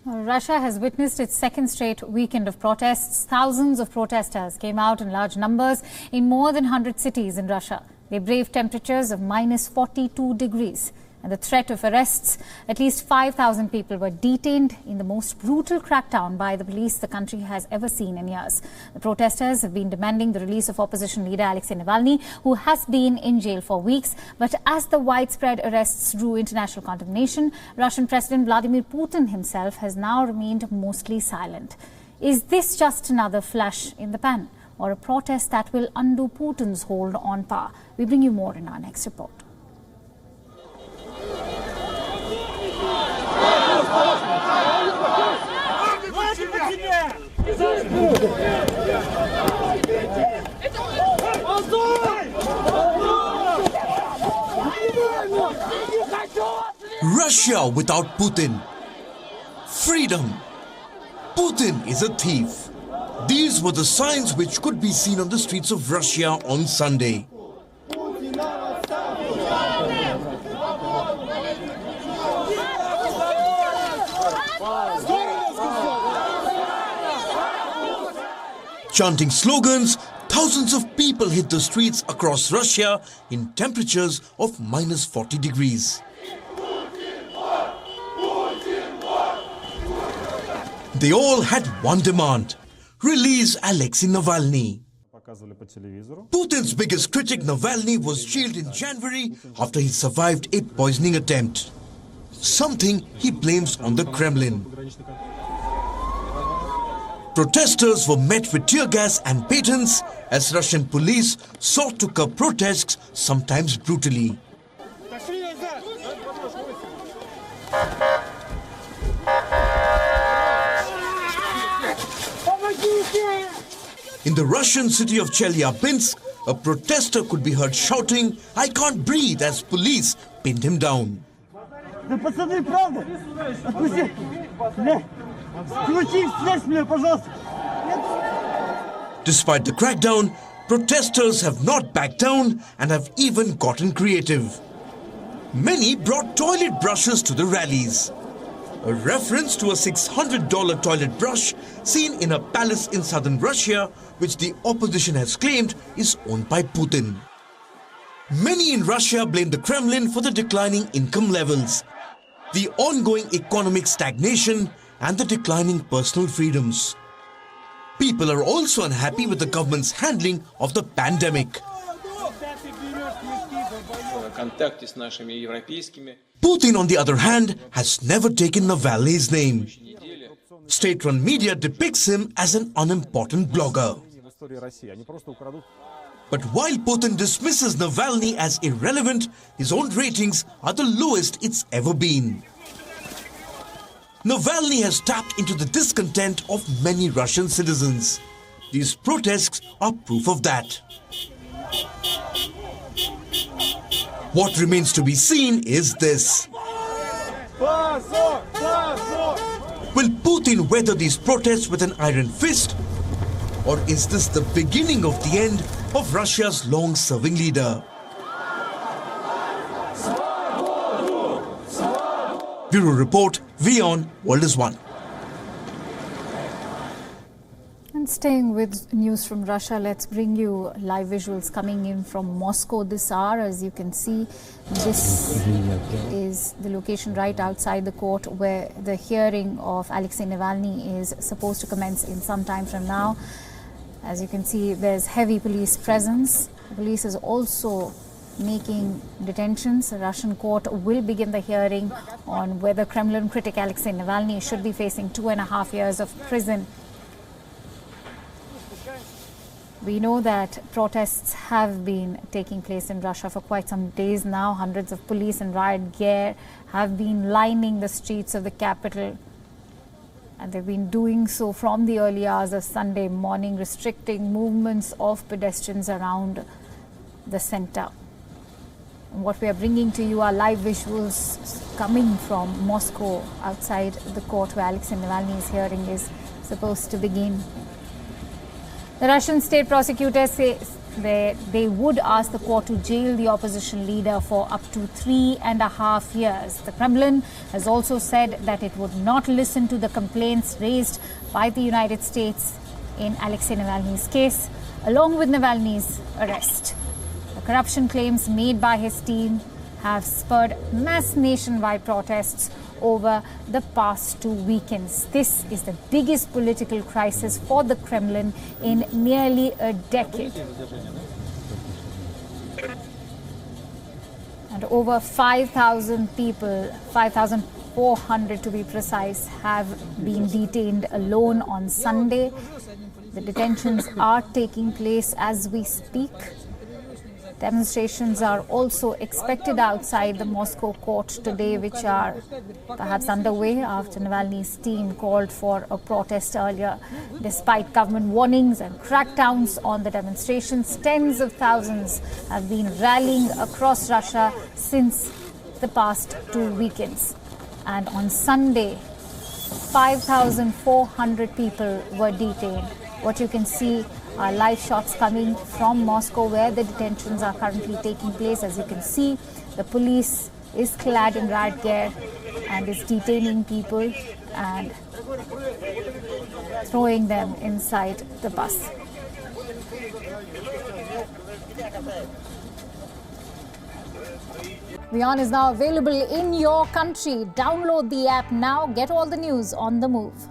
Russia has witnessed its second straight weekend of protests. Thousands of protesters came out in large numbers in more than 100 cities in Russia. They braved temperatures of minus 42 degrees. And the threat of arrests, at least 5,000 people were detained in the most brutal crackdown by the police the country has ever seen in years. The protesters have been demanding the release of opposition leader Alexei Navalny, who has been in jail for weeks. But as the widespread arrests drew international condemnation, Russian President Vladimir Putin himself has now remained mostly silent. Is this just another flash in the pan, or a protest that will undo Putin's hold on power? We bring you more in our next report. Russia without Putin. Freedom. Putin is a thief. These were the signs which could be seen on the streets of Russia on Sunday. Chanting slogans, thousands of people hit the streets across Russia in temperatures of minus 40 degrees. They all had one demand: release Alexei Navalny. Putin's biggest critic, Navalny, was jailed in January after he survived a poisoning attempt, something he blames on the Kremlin. Protesters were met with tear gas and batons as Russian police sought to curb protests, sometimes brutally. In the Russian city of Chelyabinsk, a protester could be heard shouting, "I can't breathe," as police pinned him down. Despite the crackdown, protesters have not backed down and have even gotten creative. Many brought toilet brushes to the rallies, a reference to a $600 toilet brush seen in a palace in southern Russia, which the opposition has claimed is owned by Putin. Many in Russia blame the Kremlin for the declining income levels, the ongoing economic stagnation, and the declining personal freedoms. People are also unhappy with the government's handling of the pandemic. Putin, on the other hand, has never taken Navalny's name. State-run media depicts him as an unimportant blogger. But while Putin dismisses Navalny as irrelevant, his own ratings are the lowest it's ever been. Navalny has tapped into the discontent of many Russian citizens. These protests are proof of that. What remains to be seen is this: will Putin weather these protests with an iron fist? Or is this the beginning of the end of Russia's long-serving leader? Bureau Report, WION World is One. And staying with news from Russia, let's bring you live visuals coming in from Moscow this hour. As you can see, this is the location right outside the court where the hearing of Alexei Navalny is supposed to commence in some time from now. As you can see, there's heavy police presence. The police is also making detentions. A Russian court will begin the hearing on whether Kremlin critic Alexei Navalny should be facing 2.5 years of prison. We know that protests have been taking place in Russia for quite some days now. Hundreds of police and riot gear have been lining the streets of the capital. And they've been doing so from the early hours of Sunday morning, restricting movements of pedestrians around the center. And what we are bringing to you are live visuals coming from Moscow outside the court where Alexei Navalny's hearing is supposed to begin. The Russian state prosecutors say where they would ask the court to jail the opposition leader for up to 3.5 years. The Kremlin has also said that it would not listen to the complaints raised by the United States in Alexei Navalny's case, along with Navalny's arrest. The corruption claims made by his team have spurred mass nationwide protests over the past 2 weekends. This is the biggest political crisis for the Kremlin in nearly a decade. And over 5,000 people, 5,400 to be precise, have been detained alone on Sunday. The detentions are taking place as we speak. Demonstrations are also expected outside the Moscow court today, which are perhaps underway after Navalny's team called for a protest earlier. Despite government warnings and crackdowns on the demonstrations, tens of thousands have been rallying across Russia since the past 2 weekends. And on Sunday, 5,400 people were detained. What you can see are live shots coming from Moscow, where the detentions are currently taking place. As you can see, the police is clad in riot gear and is detaining people and throwing them inside the bus. WION is now available in your country. Download the app now. Get all the news on the move.